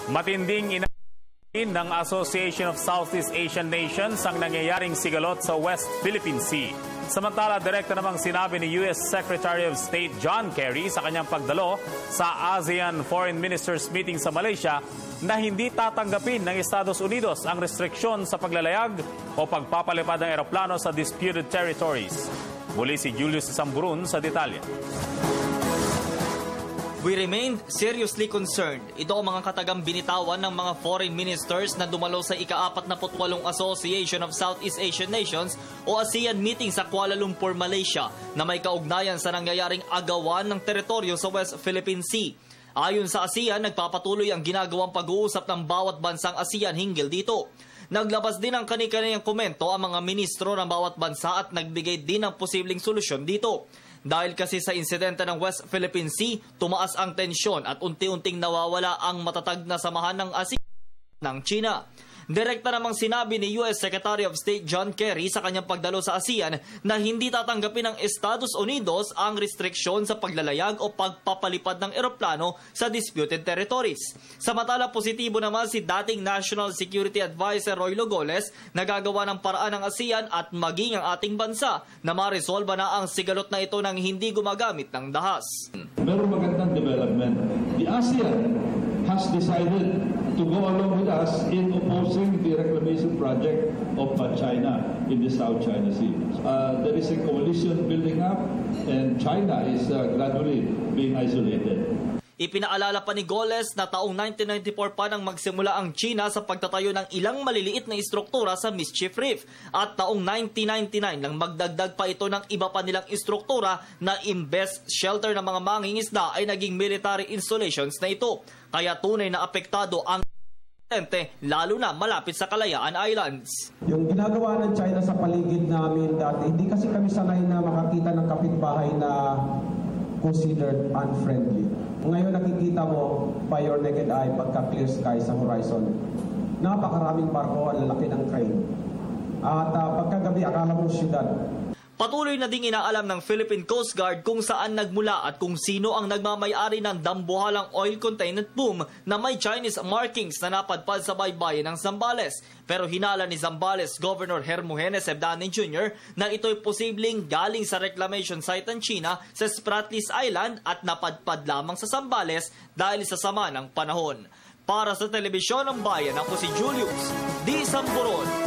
Matinding ng Association of Southeast Asian Nations ang nangyayaring sigalot sa West Philippine Sea. Samantala, direkta namang sinabi ni U.S. Secretary of State John Kerry sa kanyang pagdalo sa ASEAN Foreign Ministers Meeting sa Malaysia na hindi tatanggapin ng Estados Unidos ang restriksyon sa paglalayag o pagpapalipad ng eroplano sa disputed territories. Muli si Julius Samburun sa detalye. We remained seriously concerned. Ito ang mga katagang binitawan ng mga foreign ministers na dumalo sa ika-48 Association of Southeast Asian Nations o ASEAN meeting sa Kuala Lumpur, Malaysia na may kaugnayan sa nangyayaring agawan ng teritoryo sa West Philippine Sea. Ayon sa ASEAN, nagpapatuloy ang ginagawang pag-uusap ng bawat bansang ASEAN hinggil dito. Naglabas din ng kani-kaniyang komento ang mga ministro ng bawat bansa at nagbigay din ng posibleng solusyon dito. Dahil kasi sa insidente ng West Philippine Sea, tumaas ang tensyon at unti-unting nawawala ang matatag na samahan ng ASEAN ng China. Direkta namang sinabi ni U.S. Secretary of State John Kerry sa kanyang pagdalo sa ASEAN na hindi tatanggapin ng Estados Unidos ang restriksyon sa paglalayag o pagpapalipad ng eroplano sa disputed territories. Samantala, positibo naman si dating National Security Advisor Roy Logoles na gagawa ng paraan ng ASEAN at maging ang ating bansa na maresolba na ang sigalot na ito nang hindi gumagamit ng dahas. Meron magandang development. The ASEAN has decided to go along with us in opposing the reclamation project of China in the South China Sea. There is a coalition building up and China is gradually being isolated. Ipinaalala pa ni Goles na taong 1994 pa nang magsimula ang China sa pagtatayo ng ilang maliliit na istruktura sa Mischief Reef at taong 1999 nang magdagdag pa ito ng iba pa nilang istruktura na imbes shelter ng mga mangingisda ay naging military installations na ito. Kaya tunay na apektado ang lalo na malapit sa Kalayaan Islands. Yung ginagawa ng China sa paligid namin dati, hindi kasi kami sanay na makakita ng kapitbahay na considered unfriendly. Ngayon nakikita mo by your naked eye pagka clear sky sa horizon. Napakaraming barko, ang lalaki ng crane. At pagkagabi, akala mo syudad. Patuloy na ding inaalam ng Philippine Coast Guard kung saan nagmula at kung sino ang nagmamay-ari ng dambuhalang oil containment boom na may Chinese markings na napadpad sa baybayin ng Zambales. Pero hinala ni Zambales Governor Hermogenes Sebdanen Jr. na ito'y posibleng galing sa reclamation site ng China sa Spratlys Island at napadpad lamang sa Zambales dahil sa sama ng panahon. Para sa Telebisyon ng Bayan, ako si Julius D. Samburon.